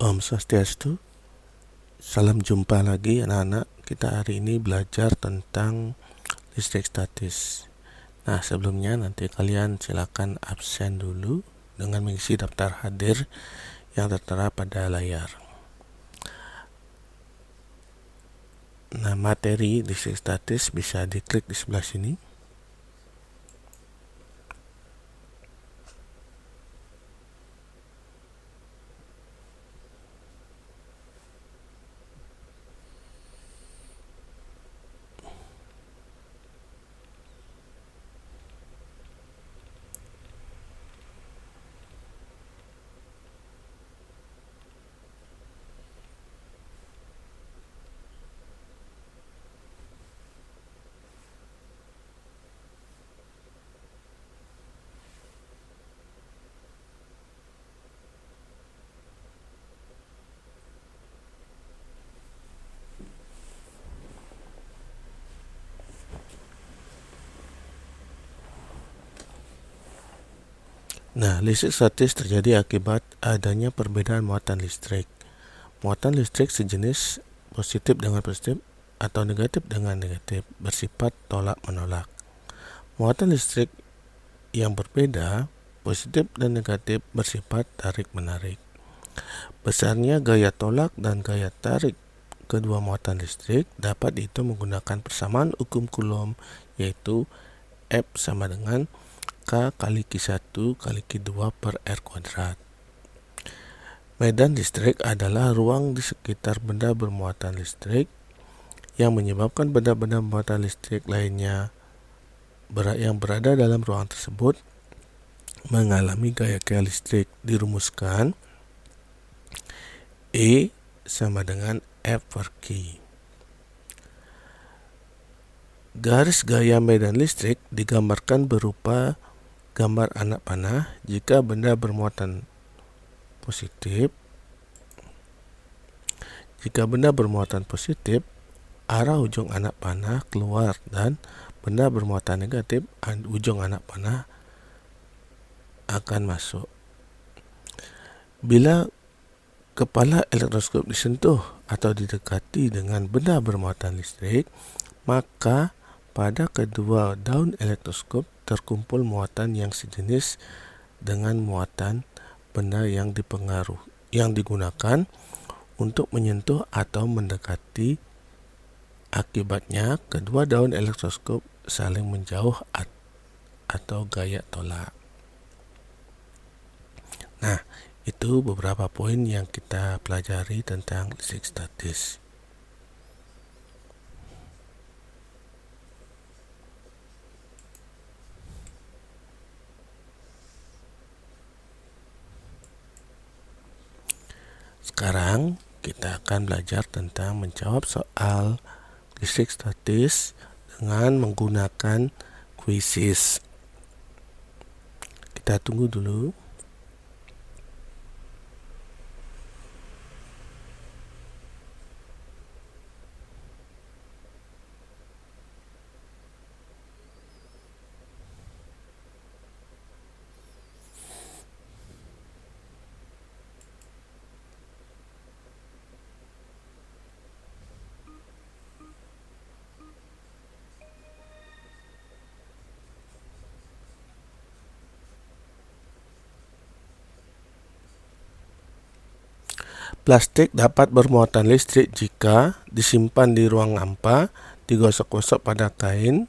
Om Swastiastu, salam jumpa lagi anak-anak. Kita hari ini belajar tentang listrik statis. Nah, sebelumnya nanti kalian silakan absen dulu dengan mengisi daftar hadir yang tertera pada layar. Nah, materi listrik statis bisa diklik di sebelah sini. Nah, listrik statis terjadi akibat adanya perbedaan muatan listrik. Muatan listrik sejenis positif dengan positif atau negatif dengan negatif, bersifat tolak-menolak. Muatan listrik yang berbeda, positif dan negatif, bersifat tarik-menarik. Besarnya gaya tolak dan gaya tarik kedua muatan listrik dapat dihitung menggunakan persamaan hukum Coulomb, yaitu F sama dengan K kali Q1 kali Q2 per R kuadrat. Medan listrik adalah ruang di sekitar benda bermuatan listrik yang menyebabkan benda-benda bermuatan listrik lainnya yang berada dalam ruang tersebut mengalami gaya listrik. Dirumuskan E sama dengan F per Q. Garis gaya medan listrik digambarkan berupa gambar anak panah jika benda bermuatan positif. Jika benda bermuatan positif, arah ujung anak panah keluar, dan benda bermuatan negatif, ujung anak panah akan masuk. Bila kepala elektroskop disentuh atau didekati dengan benda bermuatan listrik, maka pada kedua daun elektroskop terkumpul muatan yang sejenis dengan muatan benda yang digunakan untuk menyentuh atau mendekati. Akibatnya, kedua daun elektroskop saling menjauh atau gaya tolak. Nah, itu beberapa poin yang kita pelajari tentang listrik statis. Sekarang kita akan belajar tentang menjawab soal listrik statis dengan menggunakan kuisis. Kita tunggu dulu. Plastik dapat bermuatan listrik jika disimpan di ruang hampa, digosok-gosok pada kain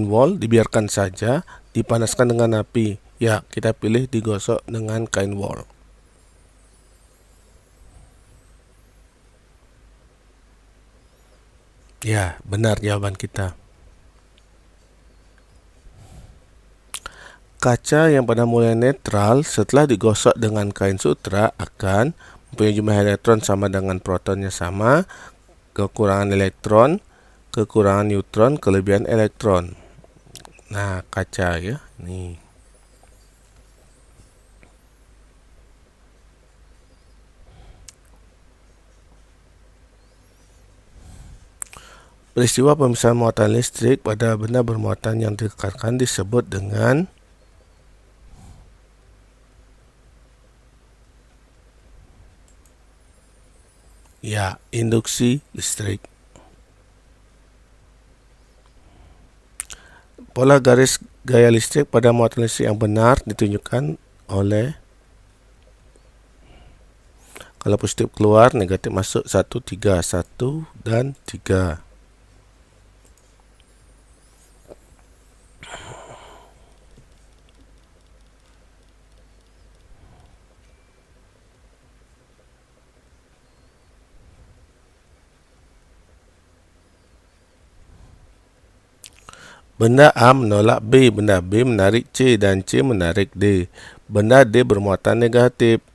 wol, dibiarkan saja, dipanaskan dengan api. Ya, kita pilih digosok dengan kain wol. Ya, benar jawaban kita. Kaca yang pada mulanya netral setelah digosok dengan kain sutra akan mempunyai jumlah elektron sama dengan protonnya sama, kekurangan elektron, kekurangan neutron, kelebihan elektron. Nah, kaca ya, nih. Peristiwa pemisahan muatan listrik pada benda bermuatan yang didekatkan disebut dengan Ya, induksi listrik. Pola garis gaya listrik pada muatan listrik yang benar ditunjukkan oleh kalau positif keluar, negatif masuk 1, 3, 1 dan 3. Benda A menolak B, benda B menarik C dan C menarik D. Benda D bermuatan negatif.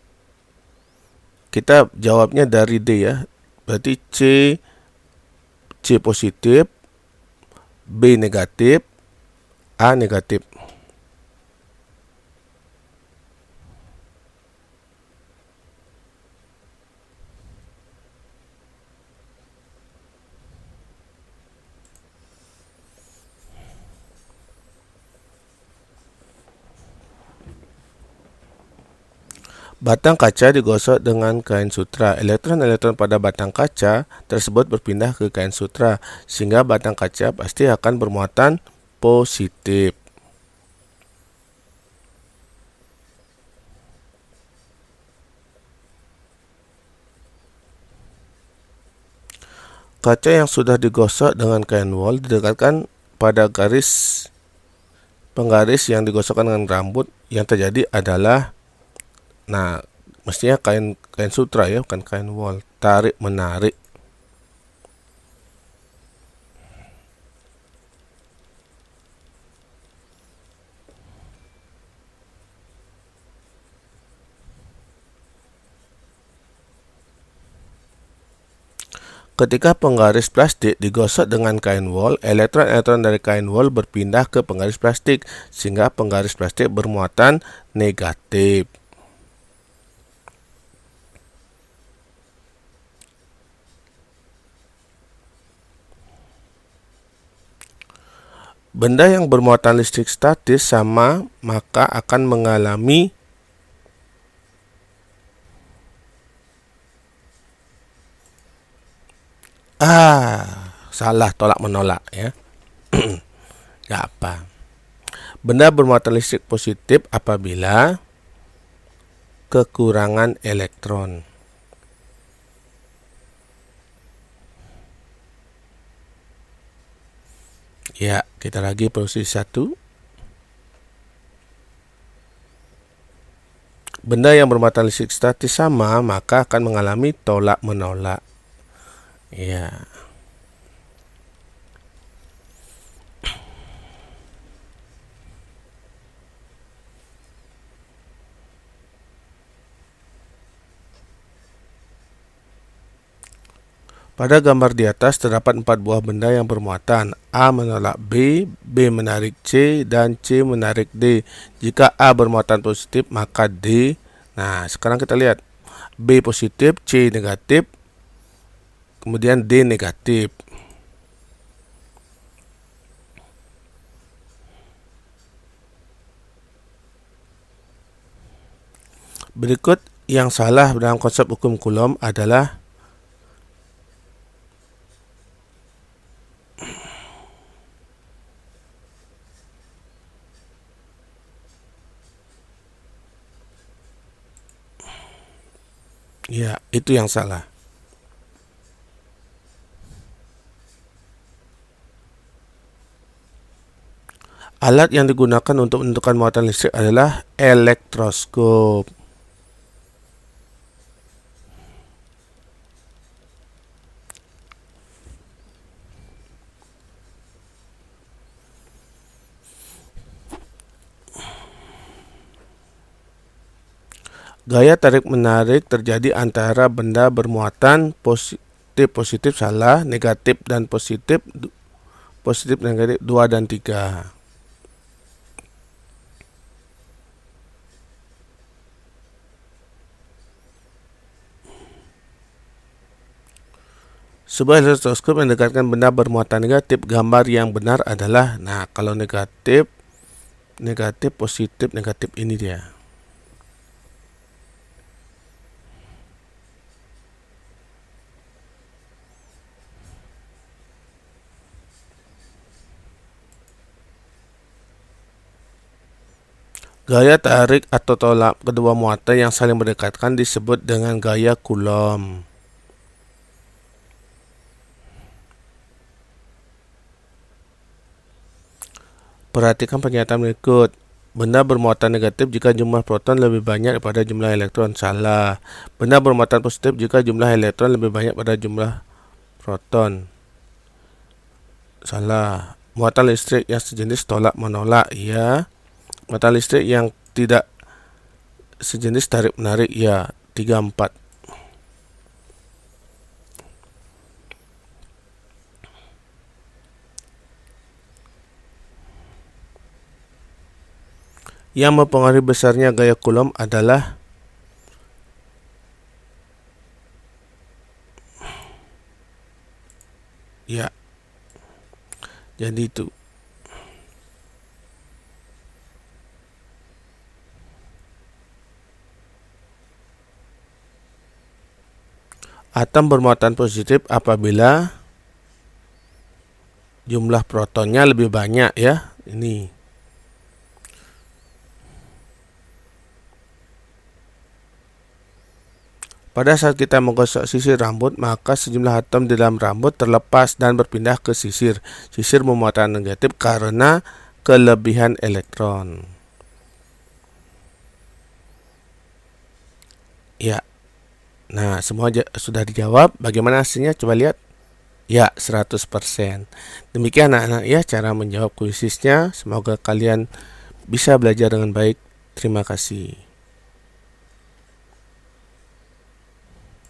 Kita jawabnya dari D ya. Berarti C positif, B negatif, A negatif. Batang kaca digosok dengan kain sutra. Elektron-elektron pada batang kaca tersebut berpindah ke kain sutra, sehingga batang kaca pasti akan bermuatan positif. Kaca yang sudah digosok dengan kain wol didekatkan pada penggaris yang digosokkan dengan rambut. Yang terjadi adalah, mestinya kain sutra ya, bukan kain wol. Tarik menarik. Ketika penggaris plastik digosok dengan kain wol, elektron-elektron dari kain wol berpindah ke penggaris plastik, sehingga penggaris plastik bermuatan negatif. Benda yang bermuatan listrik statis sama maka akan mengalami salah, tolak menolak ya. Gak apa. Benda bermuatan listrik positif apabila kekurangan elektron. Ya, kita lagi posisi 1. Benda yang bermuatan listrik statis sama maka akan mengalami tolak menolak. Ya. Pada gambar di atas terdapat 4 buah benda yang bermuatan. A menolak B, B menarik C, dan C menarik D. Jika A bermuatan positif, maka D. Nah, sekarang kita lihat. B positif, C negatif, kemudian D negatif. Berikut yang salah dalam konsep hukum Coulomb adalah itu yang salah. Alat yang digunakan untuk menentukan muatan listrik adalah elektroskop. Gaya tarik-menarik terjadi antara benda bermuatan positif salah, negatif dan positif negatif 2 dan 3. Sebuah elektroskop mendekatkan benda bermuatan negatif. Gambar yang benar adalah, kalau negatif, positif, negatif, ini dia. Gaya tarik atau tolak kedua muatan yang saling berdekatan disebut dengan gaya Coulomb. Perhatikan pernyataan berikut. Benda bermuatan negatif jika jumlah proton lebih banyak daripada jumlah elektron. Salah. Benda bermuatan positif jika jumlah elektron lebih banyak pada jumlah proton. Salah. Muatan listrik yang sejenis tolak menolak. Ya. Muatan listrik yang tidak sejenis tarik menarik. Ya. 3, 4. Yang mempengaruhi besarnya gaya Coulomb adalah ya. Jadi itu. Atom bermuatan positif apabila jumlah protonnya lebih banyak ya. Ini. Pada saat kita menggosok sisir rambut, maka sejumlah atom di dalam rambut terlepas dan berpindah ke sisir. Sisir bermuatan negatif karena kelebihan elektron. Ya. Nah, semua sudah dijawab. Bagaimana hasilnya? Coba lihat. Ya, 100%. Demikian anak-anak ya cara menjawab kuisisnya. Semoga kalian bisa belajar dengan baik. Terima kasih.